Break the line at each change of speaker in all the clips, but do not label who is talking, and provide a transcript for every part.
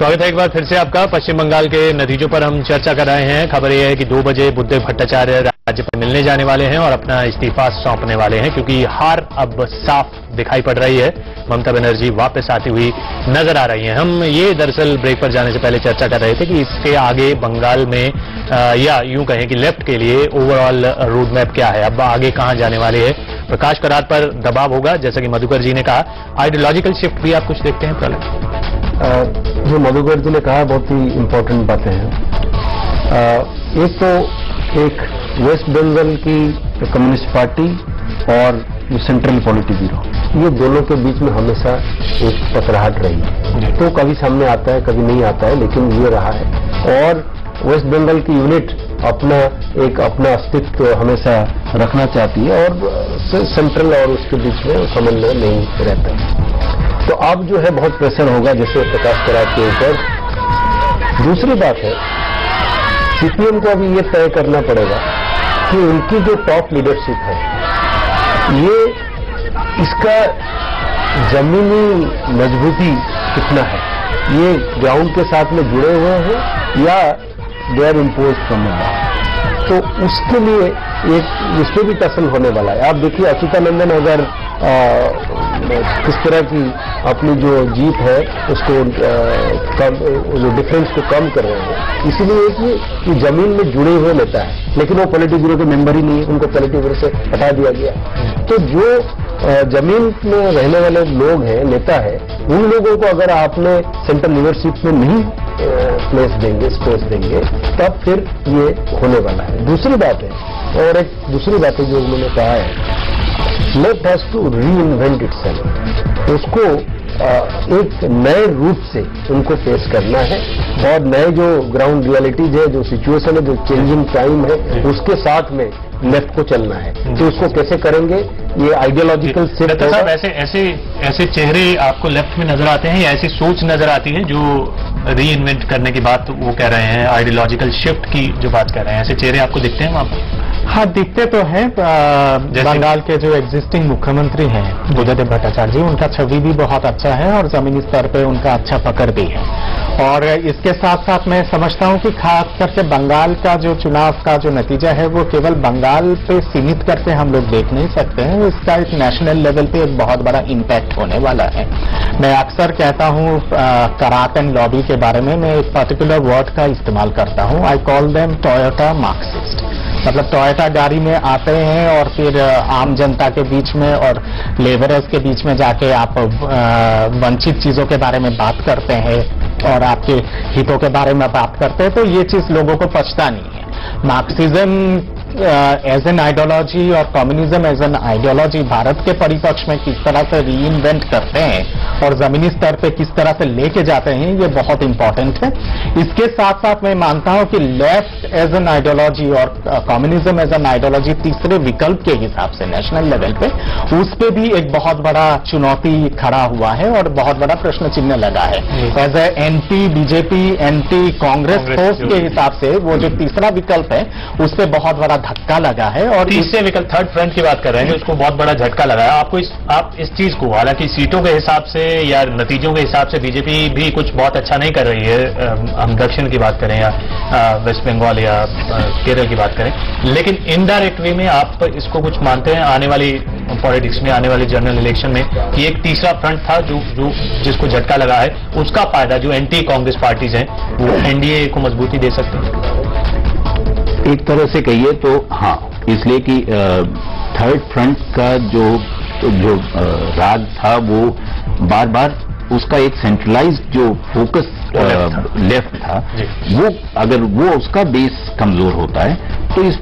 स्वागत है एक बार फिर से आपका। पश्चिम बंगाल के नतीजों पर हम चर्चा कर रहे हैं। खबर यह है कि 2 बजे बुद्धदेव भट्टाचार्य राज्यपाल मिलने जाने वाले हैं और अपना इस्तीफा सौंपने वाले हैं, क्योंकि हार अब साफ दिखाई पड़ रही है। ममता बनर्जी वापस आती हुई नजर आ रही हैं। हम ये दरअसल ब्रेक पर जाने से पहले चर्चा कर रहे थे कि इसके आगे बंगाल में या यूं कहें कि लेफ्ट के लिए ओवरऑल रोड मैप क्या है, अब आगे कहां जाने वाले हैं। प्रकाश करात पर दबाव होगा, जैसा कि मधुकर जी ने कहा। आइडियोलॉजिकल शिफ्ट भी आप कुछ देखते हैं प्रलय?
जो मधुकर जी ने कहा बहुत ही इम्पोर्टेंट बातें हैं। एक तो एक वेस्ट बंगाल की कम्युनिस्ट पार्टी और जो सेंट्रल पॉलिटी ब्यूरो, ये दोनों के बीच में हमेशा एक टकराहट रही है। तो कभी सामने आता है, कभी नहीं आता है, लेकिन ये रहा है। और वेस्ट बंगाल की यूनिट अपना अस्तित्व हमेशा रखना चाहती है और सेंट्रल और उसके बीच में समन्वय नहीं रहता है। तो अब जो है बहुत प्रेशर होगा, जैसे प्रकाश करात के ऊपर। दूसरी बात है, सीपीएम को अभी ये तय करना पड़ेगा कि उनकी जो टॉप लीडरशिप है, ये इसका जमीनी मजबूती कितना है, ये ग्राउंड के साथ में जुड़े हुए हैं या they are impose from above. तो उसके लिए एक इस पर भी टसल होने वाला है। आप देखिए, अच्युतानंदन अगर किस तरह की अपनी जो जीत है उसको जो डिफरेंस को कम कर रहे हैं, इसीलिए कि जमीन में जुड़े हुए नेता है, लेकिन वो पॉलिटिक ब्यूरो के मेंबर ही नहीं है, उनको पॉलिटिक ब्यूरो से हटा दिया गया। तो जो जमीन में रहने वाले लोग हैं, नेता है, उन लोगों को अगर आपने सेंट्रल लीडरशिप में नहीं स्पेस देंगे, तब फिर ये होने वाला है। दूसरी बात है, और एक दूसरी बात है जो उन्होंने कहा है, left has to reinvent itself. उसको एक नए रूप से उनको फेस करना है और नए जो ग्राउंड रियलिटीज है, जो सिचुएशन है, जो चेंजिंग टाइम है, उसके साथ में लेफ्ट को चलना है। तो उसको कैसे करेंगे, ये आइडियोलॉजिकल शिफ्ट
साहब, ऐसे चेहरे आपको लेफ्ट में नजर आते हैं या ऐसी सोच नजर आती है जो री इन्वेंट करने की बात वो कह रहे हैं, आइडियोलॉजिकल शिफ्ट की जो बात कर रहे हैं, ऐसे चेहरे आपको दिखते हैं वहां पर?
हाँ, दिखते तो हैं। बंगाल के जो एग्जिस्टिंग मुख्यमंत्री हैं बुद्धदेव भट्टाचार्य जी, उनका छवि भी बहुत अच्छा है और जमीनी स्तर पे उनका अच्छा पकड़ भी है। और इसके साथ साथ मैं समझता हूं कि खास करके बंगाल का जो चुनाव का जो नतीजा है, वो केवल बंगाल पे सीमित करके हम लोग देख नहीं सकते हैं। इसका एक नेशनल लेवल पे एक बहुत बड़ा इम्पैक्ट होने वाला है। मैं अक्सर कहता हूं करात एंड लॉबी के बारे में, मैं एक पर्टिकुलर वर्ड का इस्तेमाल करता हूं। I call them Toyota Marxist. मतलब टोयोटा गाड़ी में आते हैं और फिर आम जनता के बीच में और लेबरर्स के बीच में जाके आप वंचित चीजों के बारे में बात करते हैं और आपके हितों के बारे में बात करते हैं, तो ये चीज लोगों को पचता नहीं है। मार्क्सिज्म एज एन आइडियोलॉजी और कम्युनिज्म एज एन आइडियोलॉजी भारत के परिपक्ष में किस तरह से री इन्वेंट करते हैं और जमीनी स्तर पे किस तरह से लेके जाते हैं, ये बहुत इंपॉर्टेंट है। इसके साथ साथ मैं मानता हूं कि लेफ्ट एज एन आइडियोलॉजी और कम्युनिज्म एज एन आइडियोलॉजी तीसरे विकल्प के हिसाब से नेशनल लेवल पे, उस पे भी एक बहुत बड़ा चुनौती खड़ा हुआ है और बहुत बड़ा प्रश्न चिन्ह लगा है। As a anti BJP, anti Congress force के हिसाब से वो जो तीसरा विकल्प है, उस पे बहुत बड़ा धक्का लगा है। और
तीसरे विकल्प, थर्ड फ्रंट की बात कर रहे हैं, उसको बहुत बड़ा झटका लगा है। आप इस चीज को, हालांकि सीटों के हिसाब से या नतीजों के हिसाब से बीजेपी भी कुछ बहुत अच्छा नहीं कर रही है, हम दक्षिण की बात करें या वेस्ट बंगाल या केरल की बात करें, लेकिन इनडायरेक्ट वे में आप इसको कुछ मानते हैं आने वाली पॉलिटिक्स में, आने वाली जनरल इलेक्शन में, कि एक तीसरा फ्रंट था जो जिसको झटका लगा है, उसका फायदा जो एंटी कांग्रेस पार्टीज हैं वो एनडीए को मजबूती दे सकते हैं?
एक तरह से कहिए तो हाँ, इसलिए कि थर्ड फ्रंट का जो राज था, वो बार बार उसका एक सेंट्रलाइज्ड जो फोकस लेफ्ट था, वो अगर वो उसका बेस कमजोर होता है तो इस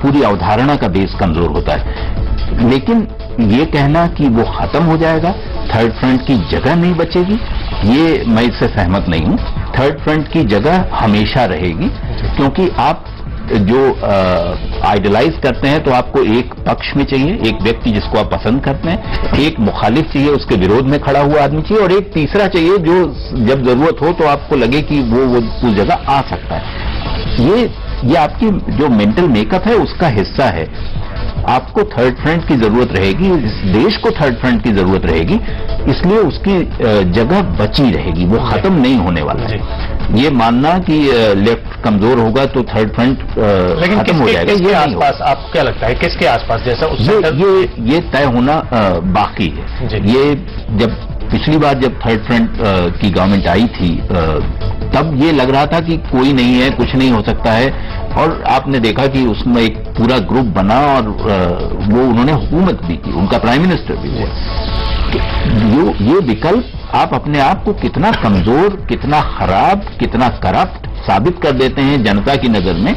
पूरी अवधारणा का बेस कमजोर होता है। लेकिन ये कहना कि वो खत्म हो जाएगा, थर्ड फ्रंट की जगह नहीं बचेगी, ये मैं इससे सहमत नहीं हूं। थर्ड फ्रंट की जगह हमेशा रहेगी, क्योंकि आप जो आइडियलाइज करते हैं तो आपको एक पक्ष में चाहिए, एक व्यक्ति जिसको आप पसंद करते हैं, एक मुखालिफ चाहिए, उसके विरोध में खड़ा हुआ आदमी चाहिए, और एक तीसरा चाहिए जो जब जरूरत हो तो आपको लगे कि वो उस जगह आ सकता है। ये आपकी जो मेंटल मेकअप है उसका हिस्सा है। आपको थर्ड फ्रंट की जरूरत रहेगी, इस देश को थर्ड फ्रंट की जरूरत रहेगी, इसलिए उसकी जगह बची रहेगी, वो खत्म नहीं होने वाला है। ये मानना कि लेफ्ट कमजोर होगा तो थर्ड फ्रंट खत्म हो जाएगा,
ये आसपास आपको क्या लगता है, किसके आसपास? जैसा
ये तय होना बाकी है। ये जब पिछली बार जब थर्ड फ्रंट की गवर्नमेंट आई थी तब ये लग रहा था कि कोई नहीं है, कुछ नहीं हो सकता है, और आपने देखा कि उसमें एक पूरा ग्रुप बना और वो उन्होंने हुकूमत भी की, उनका प्राइम मिनिस्टर भी हुआ। ये विकल्प आप अपने आप को कितना कमजोर, कितना खराब, कितना करप्ट साबित कर देते हैं जनता की नजर में,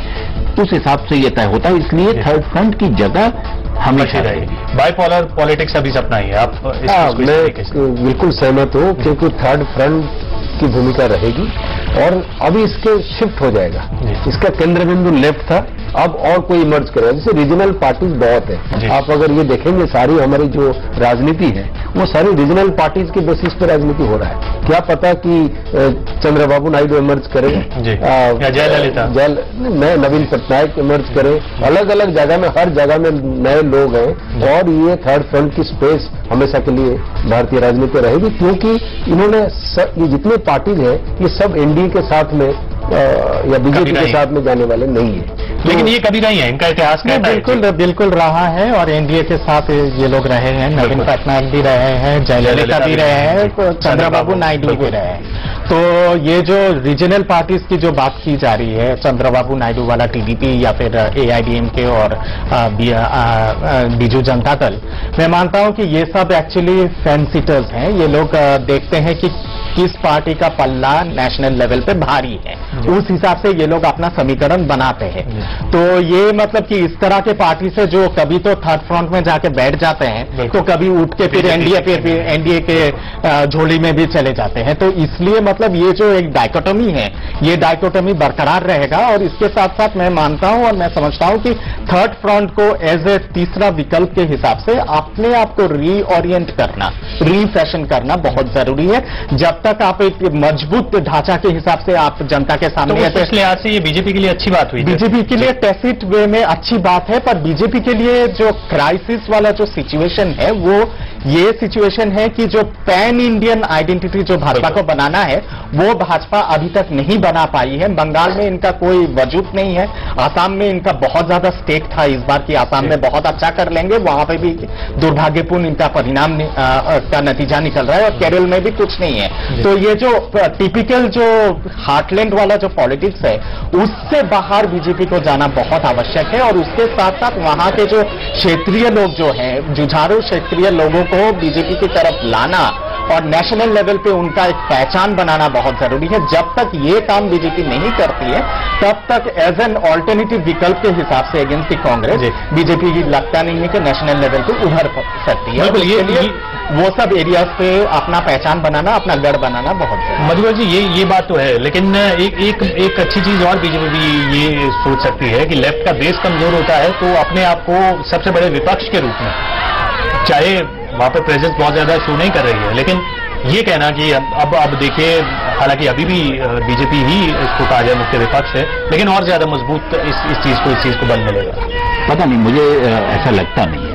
उस हिसाब से ये तय होता है। इसलिए थर्ड फ्रंट की जगह हमेशा रहेगी।
बाइपोलर पॉलिटिक्स अभी सपना ही है, आप
मैं बिल्कुल सहमत हूं, क्योंकि थर्ड फ्रंट की भूमिका रहेगी और अभी इसके शिफ्ट हो जाएगा। इसका केंद्र बिंदु लेफ्ट था, अब और कोई इमर्ज करेगा। जैसे रीजनल पार्टीज बहुत है, आप अगर ये देखेंगे सारी हमारी जो राजनीति है वो सारी रीजनल पार्टीज के बेसिस पर राजनीति हो रहा है। क्या पता कि चंद्रबाबू नायडू इमर्ज करे,
जयललिता,
नवीन पटनायक इमर्ज करे, अलग अलग जगह में, हर जगह में नए लोग हैं, और ये थर्ड फ्रंट की स्पेस हमेशा के लिए भारतीय राजनीति में रहेगी, क्योंकि इन्होंने ये जितने पार्टीज हैं ये सब एनडीए के साथ में या बीजेपी के साथ में जाने वाले नहीं है।
लेकिन ये कभी नहीं है, इनका इतिहास कहता है
बिल्कुल रहा है, और एनडीए के साथ ये लोग रहे हैं, नवीन पटनायक भी रहे हैं, जयललिता भी रहे हैं, चंद्रबाबू नायडू भी रहे हैं। तो ये जो रीजनल पार्टीज की जो बात की जा रही है, चंद्रबाबू नायडू वाला टीडीपी या फिर एआईडीएमके और बीजू जनता दल, मैं मानता हूं कि ये सब एक्चुअली फैंसीटर्स हैं। ये लोग देखते हैं कि किस पार्टी का पल्ला नेशनल लेवल पे भारी है, उस हिसाब से ये लोग अपना समीकरण बनाते हैं। तो ये मतलब कि इस तरह के पार्टी से जो कभी तो थर्ड फ्रंट में जाके बैठ जाते हैं, तो कभी उठ के फिर एनडीए के झोली में भी चले जाते हैं। तो इसलिए मतलब ये जो एक डायकोटमी है, ये डायकोटमी बरकरार रहेगा। और इसके साथ साथ मैं मानता हूं और मैं समझता हूं कि थर्ड फ्रंट को एज ए तीसरा विकल्प के हिसाब से अपने आप को रीओरिएंट करना, रीफैशन करना बहुत जरूरी है। जब तक आप एक मजबूत ढांचा के हिसाब से आप जनता के सामने,
तो इस लिहाज से ये बीजेपी के लिए अच्छी बात हुई,
बीजेपी के लिए टैसिट वे में अच्छी बात है, पर बीजेपी के लिए जो क्राइसिस वाला जो सिचुएशन है वो ये सिचुएशन है कि जो पैन इंडियन आइडेंटिटी जो भाजपा को बनाना है वो भाजपा अभी तक नहीं बना पाई है। बंगाल में इनका कोई वजूद नहीं है, आसाम में इनका बहुत ज्यादा स्टेक था इस बार की आसाम में बहुत अच्छा कर लेंगे, वहां पे भी दुर्भाग्यपूर्ण इनका परिणाम का नतीजा निकल रहा है, और केरल में भी कुछ नहीं है। तो ये जो टिपिकल जो हार्टलैंड वाला जो पॉलिटिक्स है उससे बाहर बीजेपी को जाना बहुत आवश्यक है, और उसके साथ साथ वहां के जो क्षेत्रीय लोग जो हैं, जुझारू क्षेत्रीय लोगों को बीजेपी की तरफ लाना और नेशनल लेवल पे उनका एक पहचान बनाना बहुत जरूरी है। जब तक ये काम बीजेपी नहीं करती है तब तक एज एन ऑल्टरनेटिव विकल्प के हिसाब से अगेंस्ट दी कांग्रेस बीजेपी की लगता नहीं है कि नेशनल लेवल पे उभर सकती है।
बिल्कुल, ये लिए
वो सब एरियाज पे अपना पहचान बनाना, अपना गढ़ बनाना बहुत जरूरी है।
मधुकर जी, ये बात तो है, लेकिन एक अच्छी चीज और बीजेपी भी ये सोच सकती है कि लेफ्ट का बेस कमजोर होता है तो अपने आप को सबसे बड़े विपक्ष के रूप में, चाहे वहां पर प्रेजेंस बहुत ज्यादा शो नहीं कर रही है, लेकिन ये कहना कि अब देखिए, हालांकि अभी भी बीजेपी ही इसको कहा जाए मुख्य विपक्ष है, लेकिन और ज्यादा मजबूत इस चीज को बल मिलेगा।
पता नहीं, मुझे ऐसा लगता नहीं है।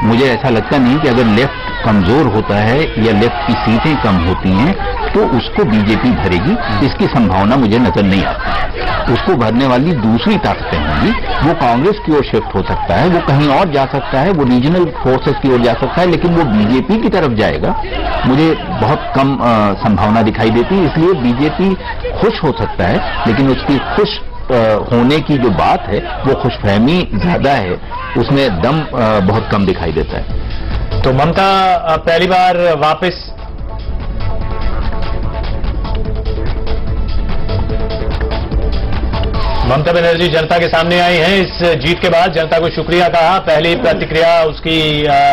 मुझे ऐसा लगता नहीं कि अगर लेफ्ट कमजोर होता है या लेफ्ट की सीटें कम होती हैं तो उसको बीजेपी भरेगी, इसकी संभावना मुझे नजर नहीं आती। उसको भरने वाली दूसरी ताकतें होंगी, वो कांग्रेस की ओर शिफ्ट हो सकता है, वो कहीं और जा सकता है, वो रीजनल फोर्सेस की ओर जा सकता है, लेकिन वो बीजेपी की तरफ जाएगा मुझे बहुत कम संभावना दिखाई देती है। इसलिए बीजेपी खुश हो सकता है, लेकिन उसकी खुश होने की जो बात है वो खुशफहमी ज्यादा है, उसमें दम बहुत कम दिखाई देता है।
तो ममता पहली बार वापस ममता बनर्जी जनता के सामने आई हैं। इस जीत के बाद जनता को शुक्रिया कहा, पहली प्रतिक्रिया उसकी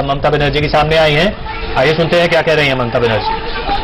ममता बनर्जी के सामने आई है। आइए सुनते हैं क्या कह रही हैं ममता बनर्जी।